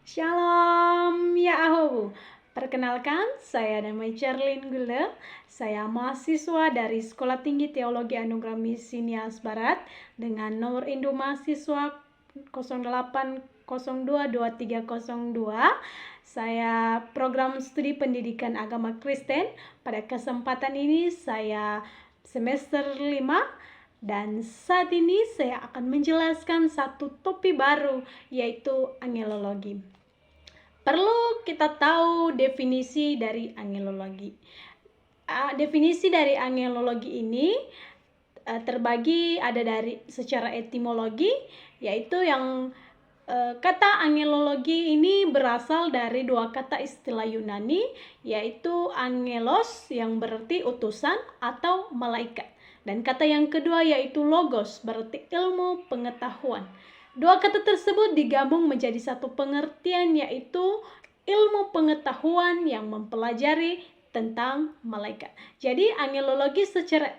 Shalom, ya ahu. Perkenalkan, saya namanya Charlene Gule. Saya mahasiswa dari Sekolah Tinggi Teologi Anugerah Misi Nias Barat dengan nomor induk mahasiswa 08022302. Saya program studi pendidikan agama Kristen. Pada kesempatan ini saya semester 5 dan saat ini saya akan menjelaskan satu topik baru, yaitu angelologi. Perlu kita tahu definisi dari angelologi. Definisi dari angelologi ini terbagi ada dari secara etimologi, yaitu yang kata angelologi ini berasal dari dua kata istilah Yunani, yaitu angelos yang berarti utusan atau malaikat, dan kata yang kedua yaitu logos berarti ilmu pengetahuan. Dua kata tersebut digabung menjadi satu pengertian, yaitu ilmu pengetahuan yang mempelajari tentang malaikat. Jadi angelologi secara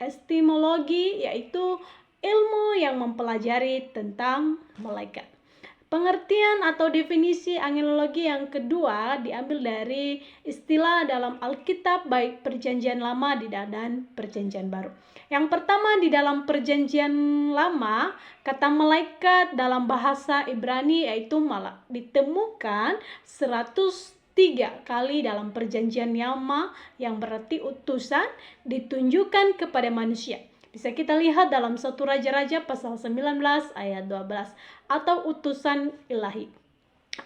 etimologi yaitu ilmu yang mempelajari tentang malaikat. Pengertian atau definisi angelologi yang kedua diambil dari istilah dalam Alkitab baik Perjanjian Lama dan Perjanjian Baru. Yang pertama, di dalam Perjanjian Lama, kata malaikat dalam bahasa Ibrani yaitu malak ditemukan 103 kali dalam Perjanjian Lama, yang berarti utusan ditunjukkan kepada manusia. Bisa kita lihat dalam 1 Raja-Raja pasal 19 ayat 12, atau utusan ilahi.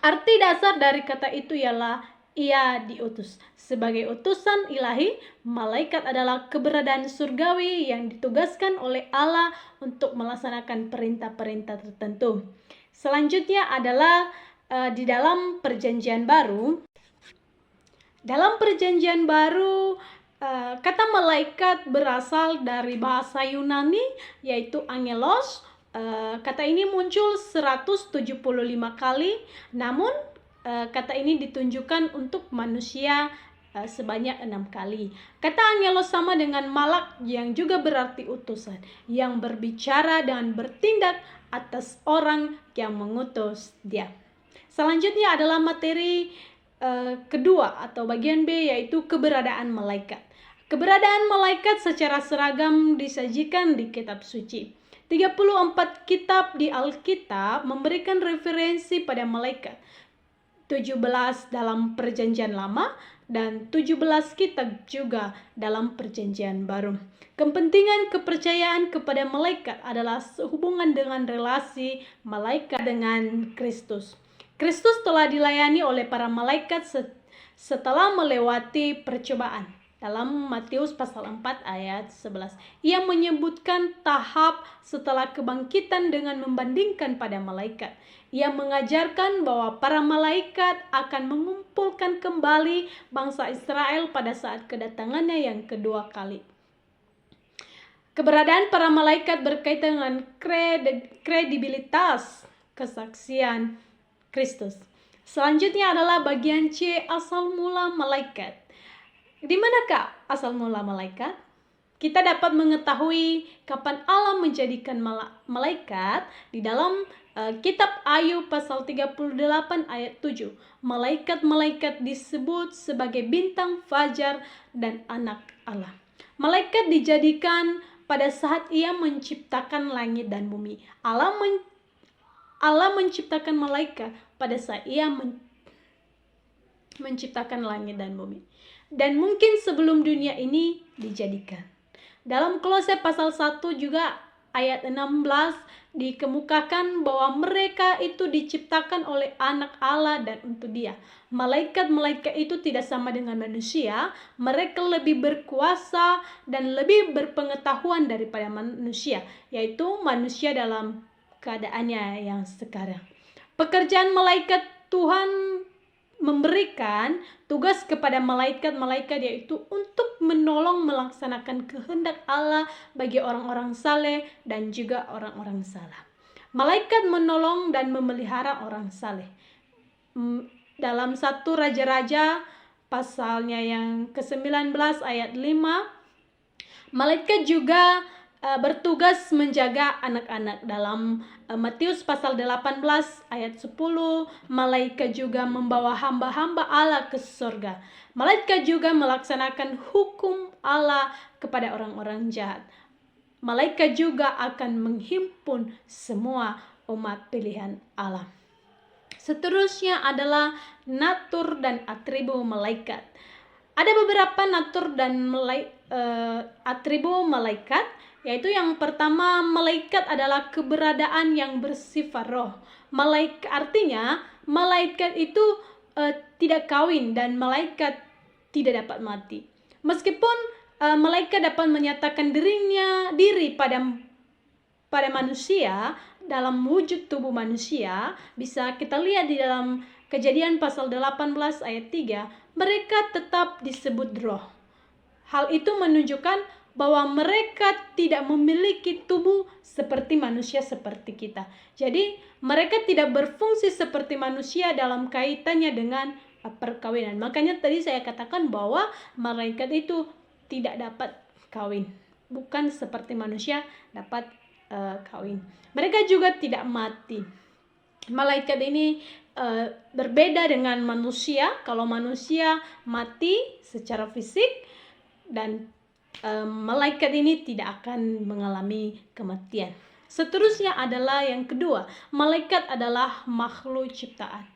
Arti dasar dari kata itu ialah ia diutus. Sebagai utusan ilahi, malaikat adalah keberadaan surgawi yang ditugaskan oleh Allah untuk melaksanakan perintah-perintah tertentu. Selanjutnya adalah di dalam Perjanjian Baru. Dalam Perjanjian Baru, kata malaikat berasal dari bahasa Yunani yaitu angelos. Kata ini muncul 175 kali, namun kata ini ditunjukkan untuk manusia sebanyak 6 kali. Kata angelos sama dengan malak yang juga berarti utusan, yang berbicara dan bertindak atas orang yang mengutus dia. Selanjutnya adalah materi kedua atau bagian B, yaitu keberadaan malaikat. Keberadaan malaikat secara seragam disajikan di kitab suci. 34 kitab di Alkitab memberikan referensi pada malaikat. 17 dalam Perjanjian Lama dan 17 kitab juga dalam Perjanjian Baru. Kepentingan kepercayaan kepada malaikat adalah sehubungan dengan relasi malaikat dengan Kristus. Kristus telah dilayani oleh para malaikat setelah melewati percobaan. Dalam Matius pasal 4 ayat 11, ia menyebutkan tahap setelah kebangkitan dengan membandingkan pada malaikat. Ia mengajarkan bahwa para malaikat akan mengumpulkan kembali bangsa Israel pada saat kedatangannya yang kedua kali. Keberadaan para malaikat berkaitan dengan kredibilitas kesaksian Kristus. Selanjutnya adalah bagian C, asal mula malaikat. Di manakah asal mula malaikat? Kita dapat mengetahui kapan Allah menjadikan malaikat di dalam kitab Ayub pasal 38 ayat 7. Malaikat-malaikat disebut sebagai bintang fajar dan anak Allah. Malaikat dijadikan pada saat ia menciptakan langit dan bumi. Allah menciptakan malaikat pada saat ia menciptakan langit dan bumi. Dan mungkin sebelum dunia ini dijadikan. Dalam Kolose pasal 1 juga ayat 16 dikemukakan bahwa mereka itu diciptakan oleh anak Allah dan untuk dia. Malaikat-malaikat itu tidak sama dengan manusia. Mereka lebih berkuasa dan lebih berpengetahuan daripada manusia, yaitu manusia dalam keadaannya yang sekarang. Pekerjaan malaikat, Tuhan memberikan tugas kepada malaikat-malaikat yaitu untuk menolong melaksanakan kehendak Allah bagi orang-orang saleh dan juga orang-orang salah. Malaikat menolong dan memelihara orang saleh. Dalam 1 Raja-Raja pasalnya yang ke-19 ayat 5, malaikat juga bertugas menjaga anak-anak. Dalam Matius pasal 18 ayat 10, malaikat juga membawa hamba-hamba Allah ke surga. Malaikat juga melaksanakan hukum Allah kepada orang-orang jahat. Malaikat juga akan menghimpun semua umat pilihan Allah. Seterusnya adalah natur dan atribut malaikat. Ada beberapa natur dan atribut malaikat, yaitu yang pertama, malaikat adalah keberadaan yang bersifat roh. Artinya malaikat itu tidak kawin dan malaikat tidak dapat mati. Meskipun malaikat dapat menyatakan diri pada manusia dalam wujud tubuh manusia, bisa kita lihat di dalam Kejadian pasal 18 ayat 3, mereka tetap disebut roh. Hal itu menunjukkan bahwa mereka tidak memiliki tubuh seperti manusia seperti kita. Jadi mereka tidak berfungsi seperti manusia dalam kaitannya dengan perkawinan. Makanya tadi saya katakan bahwa malaikat itu tidak dapat kawin, bukan seperti manusia dapat kawin. Mereka juga tidak mati. Malaikat ini berbeda dengan manusia. Kalau manusia mati secara fisik, dan malaikat ini tidak akan mengalami kematian. Seterusnya adalah yang kedua, malaikat adalah makhluk ciptaan.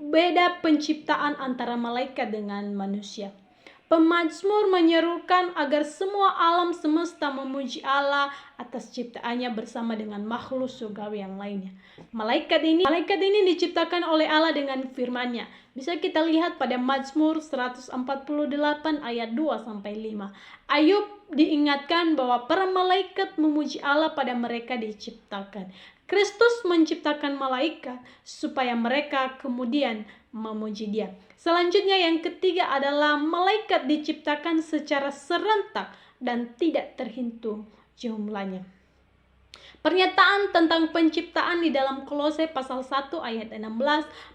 Beda penciptaan antara malaikat dengan manusia. Pemazmur menyerukan agar semua alam semesta memuji Allah atas ciptaannya bersama dengan makhluk surgawi yang lainnya. Malaikat ini diciptakan oleh Allah dengan firman-Nya. Bisa kita lihat pada Mazmur 148 ayat 2-5. Ayub diingatkan bahwa para malaikat memuji Allah pada mereka diciptakan. Kristus menciptakan malaikat supaya mereka kemudian memuji Dia. Selanjutnya yang ketiga adalah malaikat diciptakan secara serentak dan tidak terhitung jumlahnya. Pernyataan tentang penciptaan di dalam Kolose pasal 1 ayat 16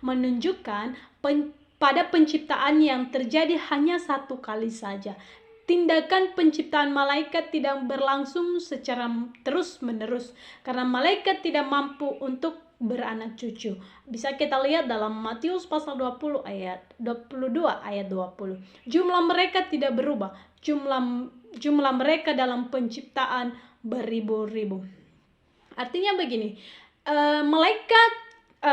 menunjukkan pada penciptaan yang terjadi hanya satu kali saja. Tindakan penciptaan malaikat tidak berlangsung secara terus-menerus karena malaikat tidak mampu untuk beranak cucu. Bisa kita lihat dalam Matius pasal 20 ayat 22 ayat 20. Jumlah mereka tidak berubah. Jumlah mereka dalam penciptaan beribu-ribu. Artinya begini, malaikat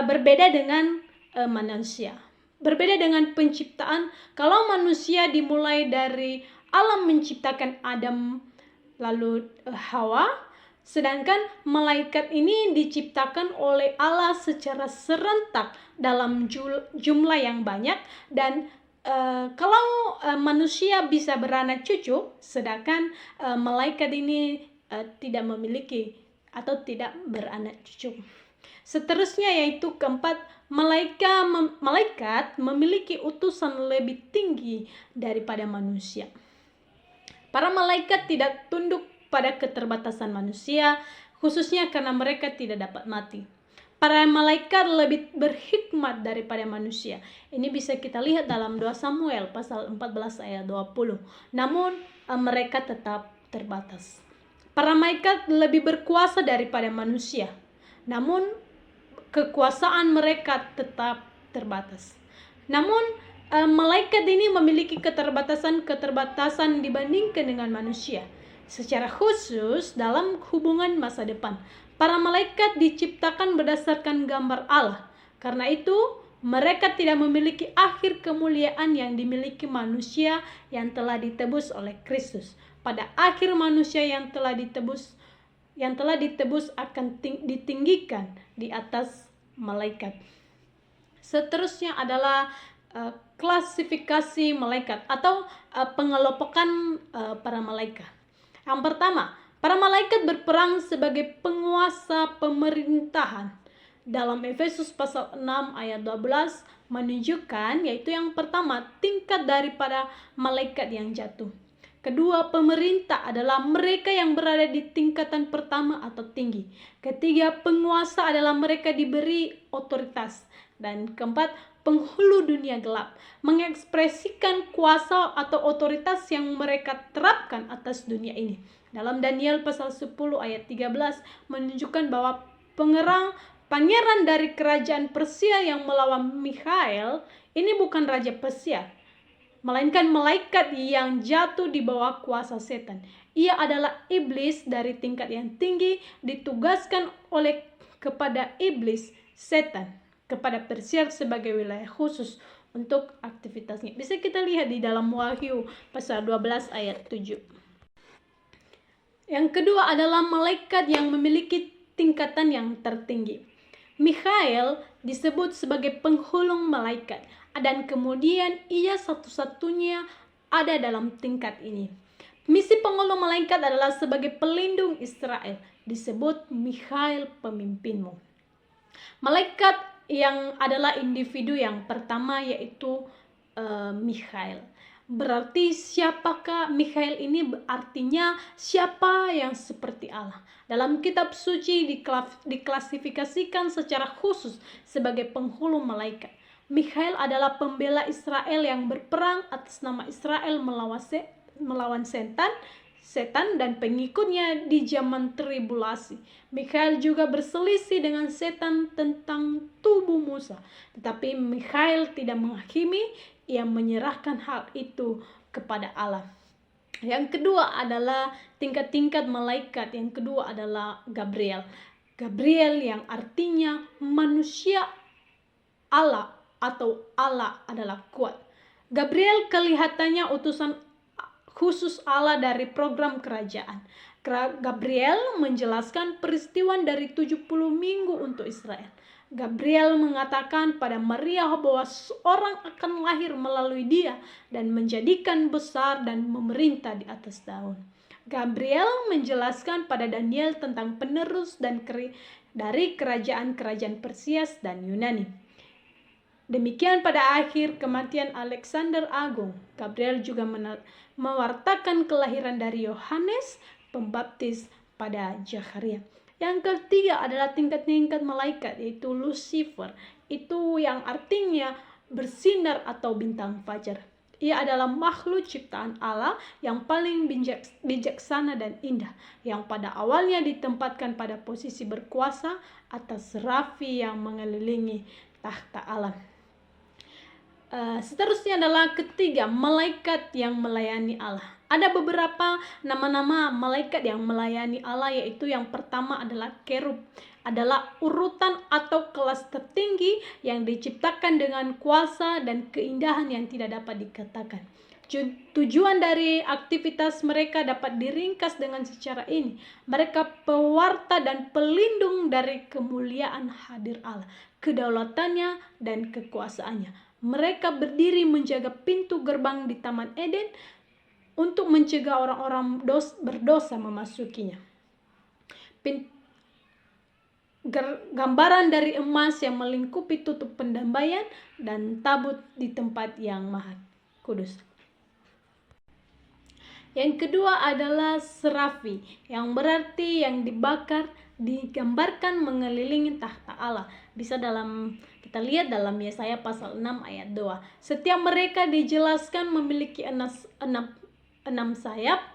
berbeda dengan manusia. Berbeda dengan penciptaan. Kalau manusia dimulai dari Allah menciptakan Adam lalu Hawa, sedangkan malaikat ini diciptakan oleh Allah secara serentak dalam jumlah yang banyak. Dan kalau manusia bisa beranak cucu, sedangkan malaikat ini tidak memiliki atau tidak beranak cucu. Seterusnya yaitu keempat, malaikat memiliki utusan lebih tinggi daripada manusia. Para malaikat tidak tunduk pada keterbatasan manusia, khususnya karena mereka tidak dapat mati. Para malaikat lebih berhikmat daripada manusia. Ini bisa kita lihat dalam 2 Samuel pasal 14 ayat 20. Namun mereka tetap terbatas. Para malaikat lebih berkuasa daripada manusia. Namun kekuasaan mereka tetap terbatas. Namun malaikat ini memiliki keterbatasan dibandingkan dengan manusia. Secara khusus dalam hubungan masa depan, para malaikat diciptakan berdasarkan gambar Allah. Karena itu, mereka tidak memiliki akhir kemuliaan yang dimiliki manusia yang telah ditebus oleh Kristus. Pada akhir manusia yang telah ditebus akan ditinggikan di atas malaikat. Seterusnya adalah klasifikasi malaikat atau pengelompokan para malaikat. Yang pertama, para malaikat berperang sebagai penguasa pemerintahan. Dalam Efesus pasal 6 ayat 12 menunjukkan, yaitu yang pertama, tingkat daripada malaikat yang jatuh. Kedua, pemerintah adalah mereka yang berada di tingkatan pertama atau tinggi. Ketiga, penguasa adalah mereka diberi otoritas. Dan keempat, penghulu dunia gelap, mengekspresikan kuasa atau otoritas yang mereka terapkan atas dunia ini. Dalam Daniel pasal 10 ayat 13 menunjukkan bahwa pangeran dari kerajaan Persia yang melawan Mikhail ini bukan Raja Persia, melainkan malaikat yang jatuh di bawah kuasa setan. Ia adalah iblis dari tingkat yang tinggi, ditugaskan oleh kepada iblis setan kepada Persia sebagai wilayah khusus untuk aktivitasnya. Bisa kita lihat di dalam Wahyu pasal 12 ayat 7. Yang kedua adalah malaikat yang memiliki tingkatan yang tertinggi. Mikhail disebut sebagai penghulung malaikat, dan kemudian ia satu-satunya ada dalam tingkat ini. Misi penghulung malaikat adalah sebagai pelindung Israel, disebut Mikhail pemimpinmu. Malaikat yang adalah individu yang pertama yaitu Mikhail. Berarti siapakah Mikhail ini? Artinya siapa yang seperti Allah. Dalam kitab suci diklasifikasikan secara khusus sebagai penghulu malaikat. Mikhail adalah pembela Israel yang berperang atas nama Israel melawan setan dan pengikutnya di zaman tribulasi. Mikhail juga berselisih dengan setan tentang tubuh Musa. Tetapi Mikhail tidak menghakimi, ia menyerahkan hal itu kepada Allah. Yang kedua adalah tingkat-tingkat malaikat. Yang kedua adalah Gabriel. Gabriel yang artinya manusia Allah atau Allah adalah kuat. Gabriel kelihatannya utusan khusus Allah dari program kerajaan. Gabriel menjelaskan peristiwa dari 70 minggu untuk Israel. Gabriel mengatakan pada Maria bahwa seorang akan lahir melalui dia dan menjadikan besar dan memerintah di atas daun. Gabriel menjelaskan pada Daniel tentang penerus dari kerajaan-kerajaan Persia dan Yunani. Demikian pada akhir kematian Alexander Agung, Gabriel juga mewartakan kelahiran dari Yohanes Pembaptis pada Zakharia. Yang ketiga adalah tingkat-tingkat malaikat, yaitu Lucifer. Itu yang artinya bersinar atau bintang fajar. Ia adalah makhluk ciptaan Allah yang paling bijaksana dan indah, yang pada awalnya ditempatkan pada posisi berkuasa atas serafi yang mengelilingi takhta Allah. Seterusnya adalah ketiga, malaikat yang melayani Allah. Ada beberapa nama-nama malaikat yang melayani Allah, yaitu yang pertama adalah kerub. Adalah urutan atau kelas tertinggi yang diciptakan dengan kuasa dan keindahan yang tidak dapat dikatakan. Tujuan dari aktivitas mereka dapat diringkas dengan secara ini. Mereka pewarta dan pelindung dari kemuliaan hadir Allah, kedaulatannya dan kekuasaannya. Mereka berdiri menjaga pintu gerbang di Taman Eden untuk mencegah orang-orang berdosa memasukinya. Gambaran dari emas yang melingkupi tutup pendambaian dan tabut di tempat yang maha kudus. Yang kedua adalah serafi, yang berarti yang dibakar, digambarkan mengelilingi takhta Allah. Bisa kita lihat dalam Yesaya pasal 6 ayat 2. Setiap mereka dijelaskan memiliki enam sayap,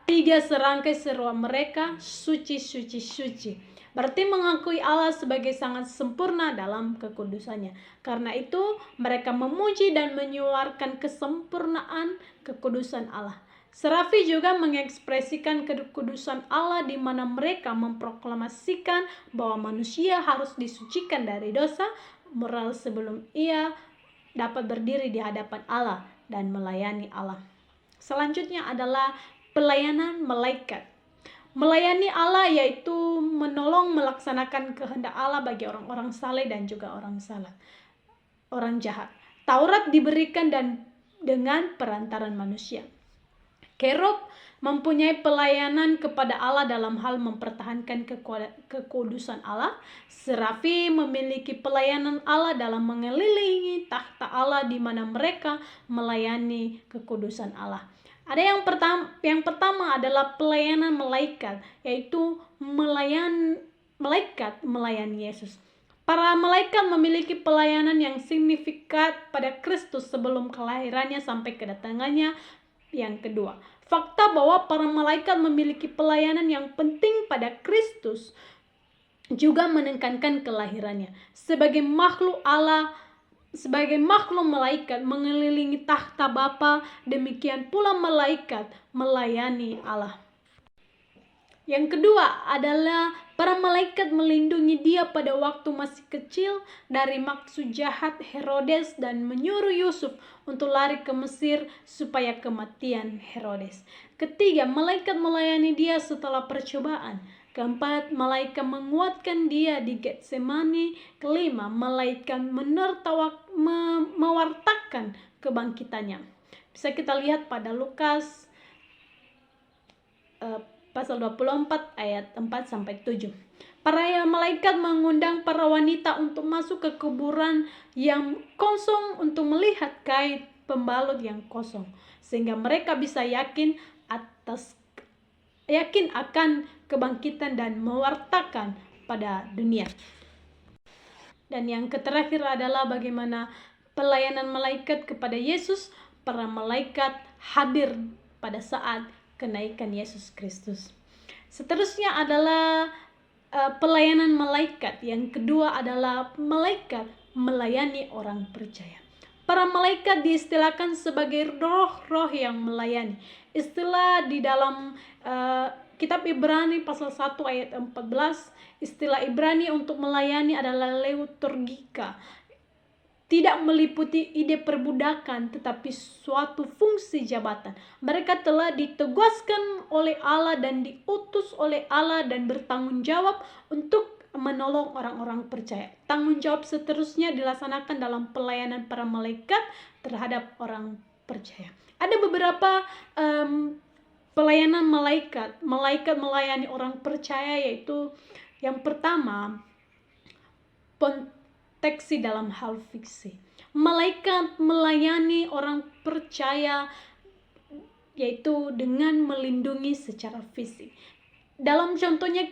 tiga serangkai seruan mereka, suci, suci, suci. Berarti mengakui Allah sebagai sangat sempurna dalam kekudusannya. Karena itu mereka memuji dan menyuarakan kesempurnaan kekudusan Allah. Serafi juga mengekspresikan kekudusan Allah, di mana mereka memproklamasikan bahwa manusia harus disucikan dari dosa moral sebelum ia dapat berdiri di hadapan Allah dan melayani Allah. Selanjutnya adalah pelayanan malaikat. Melayani Allah yaitu menolong melaksanakan kehendak Allah bagi orang-orang saleh dan juga orang jahat. Taurat diberikan dengan perantaran manusia. Kerub mempunyai pelayanan kepada Allah dalam hal mempertahankan kekudusan Allah. Serafi memiliki pelayanan Allah dalam mengelilingi takhta Allah, di mana mereka melayani kekudusan Allah. Ada yang pertama adalah pelayanan malaikat, yaitu malaikat melayani Yesus. Para malaikat memiliki pelayanan yang signifikan pada Kristus sebelum kelahirannya sampai kedatangannya yang kedua. Fakta bahwa para malaikat memiliki pelayanan yang penting pada Kristus juga menekankan kelahirannya. Sebagai makhluk Allah, sebagai makhluk malaikat mengelilingi takhta Bapa, demikian pula malaikat melayani Allah. Yang kedua adalah para malaikat melindungi dia pada waktu masih kecil dari maksud jahat Herodes dan menyuruh Yusuf untuk lari ke Mesir supaya kematian Herodes. Ketiga, malaikat melayani dia setelah percobaan. Keempat, malaikat menguatkan dia di Getsemani. Kelima, malaikat mewartakan kebangkitannya. Bisa kita lihat pada Lukas pasal 24 ayat 4-7. Para malaikat mengundang para wanita untuk masuk ke kuburan yang kosong untuk melihat kain pembalut yang kosong, sehingga mereka bisa yakin akan kebangkitan dan mewartakan pada dunia. Dan yang terakhir adalah bagaimana pelayanan malaikat kepada Yesus. Para malaikat hadir pada saat kenaikan Yesus Kristus. Seterusnya adalah pelayanan malaikat. Yang kedua adalah malaikat melayani orang percaya. Para malaikat diistilahkan sebagai roh-roh yang melayani. Istilah di dalam kitab Ibrani pasal 1 ayat 14, istilah Ibrani untuk melayani adalah liturgika. Tidak meliputi ide perbudakan, tetapi suatu fungsi jabatan. Mereka telah ditegaskan oleh Allah dan diutus oleh Allah dan bertanggung jawab untuk menolong orang-orang percaya. Tanggung jawab seterusnya dilaksanakan dalam pelayanan para malaikat terhadap orang percaya. Ada beberapa pelayanan malaikat. Malaikat melayani orang percaya, yaitu yang pertama, proteksi dalam hal fiksi. Malaikat melayani orang percaya yaitu dengan melindungi secara fisik. Dalam contohnya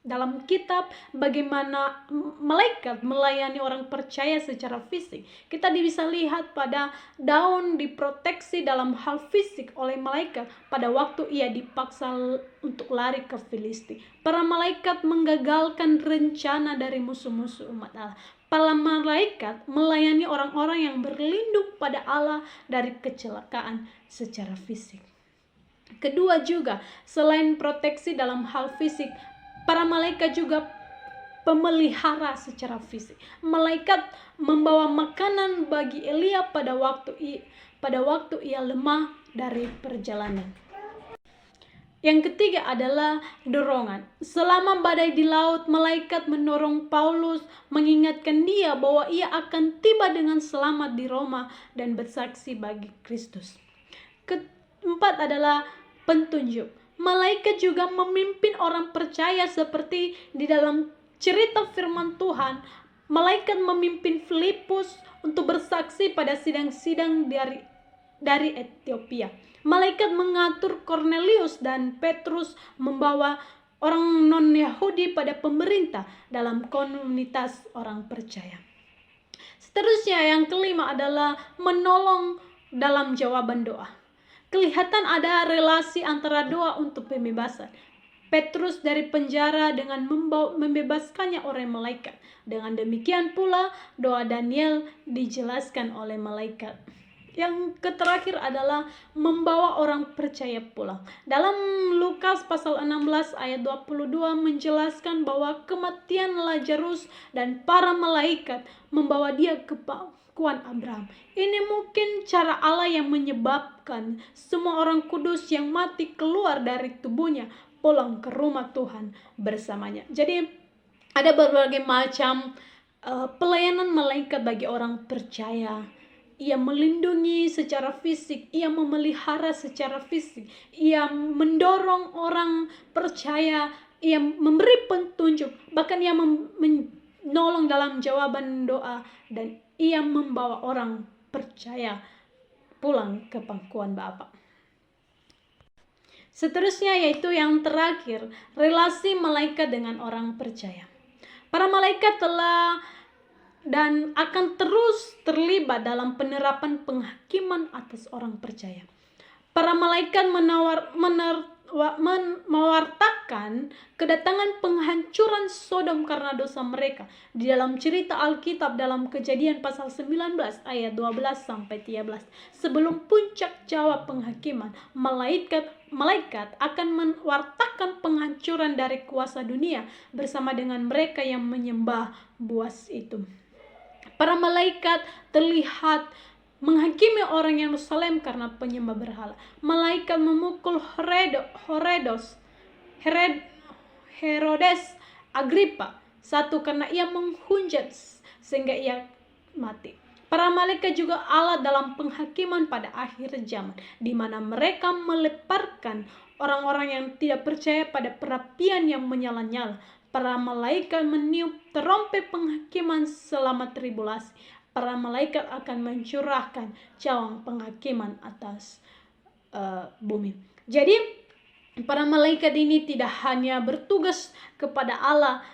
dalam kitab bagaimana malaikat melayani orang percaya secara fisik, kita bisa lihat pada daun diproteksi dalam hal fisik oleh malaikat pada waktu ia dipaksa untuk lari ke Filisti. Para malaikat menggagalkan rencana dari musuh-musuh umat Allah. Para malaikat melayani orang-orang yang berlindung pada Allah dari kecelakaan secara fisik. Kedua juga, selain proteksi dalam hal fisik, para malaikat juga pemelihara secara fisik. Malaikat membawa makanan bagi Elia pada waktu ia lemah dari perjalanan. Yang ketiga adalah dorongan. Selama badai di laut, malaikat mendorong Paulus, mengingatkan dia bahwa ia akan tiba dengan selamat di Roma dan bersaksi bagi Kristus. Keempat adalah petunjuk. Malaikat juga memimpin orang percaya seperti di dalam cerita firman Tuhan. Malaikat memimpin Filipus untuk bersaksi pada sidang-sidang dari Ethiopia. Malaikat mengatur Cornelius dan Petrus membawa orang non-Yahudi pada pemerintah dalam komunitas orang percaya. Seterusnya yang kelima adalah menolong dalam jawaban doa. Kelihatan ada relasi antara doa untuk pembebasan Petrus dari penjara dengan membebaskannya oleh malaikat. Dengan demikian pula doa Daniel dijelaskan oleh malaikat. Yang terakhir adalah membawa orang percaya pulang. Dalam Lukas pasal 16 ayat 22 menjelaskan bahwa kematian Lazarus dan para malaikat membawa dia ke pangkuan Abraham. Ini mungkin cara Allah yang menyebabkan semua orang kudus yang mati keluar dari tubuhnya pulang ke rumah Tuhan bersamanya. Jadi ada berbagai macam pelayanan malaikat bagi orang percaya. Ia melindungi secara fisik, ia memelihara secara fisik, ia mendorong orang percaya, ia memberi petunjuk, bahkan ia menolong dalam jawaban doa, dan ia membawa orang percaya pulang ke pangkuan Bapa. Seterusnya yaitu yang terakhir, relasi malaikat dengan orang percaya. Para malaikat telah dan akan terus terlibat dalam penerapan penghakiman atas orang percaya. Para malaikat mewartakan kedatangan penghancuran Sodom karena dosa mereka. Di dalam cerita Alkitab dalam Kejadian pasal 19 ayat 12 sampai 13. Sebelum puncak jawab penghakiman, malaikat akan mewartakan penghancuran dari kuasa dunia bersama dengan mereka yang menyembah buas itu. Para malaikat terlihat menghakimi orang Yerusalem karena penyembah berhala. Malaikat memukul Herodes Agripa satu karena ia menghujat sehingga ia mati. Para malaikat juga alat dalam penghakiman pada akhir zaman, di mana mereka melemparkan orang-orang yang tidak percaya pada perapian yang menyala-nyala. Para malaikat meniup terompet penghakiman selama tribulasi. Para malaikat akan mencurahkan cawang penghakiman atas bumi. Jadi para malaikat ini tidak hanya bertugas kepada Allah,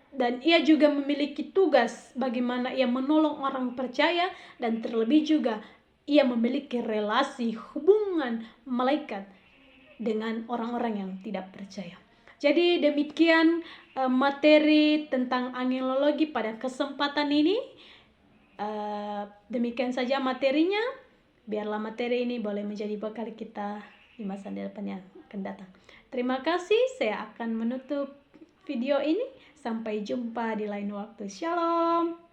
dan ia juga memiliki tugas bagaimana ia menolong orang percaya, dan terlebih juga ia memiliki relasi hubungan malaikat dengan orang-orang yang tidak percaya. Jadi demikian materi tentang angelologi pada kesempatan ini. Demikian saja materinya. Biarlah materi ini boleh menjadi bekal kita di masa depan yang akan datang. Terima kasih. Saya akan menutup video ini. Sampai jumpa di lain waktu. Shalom.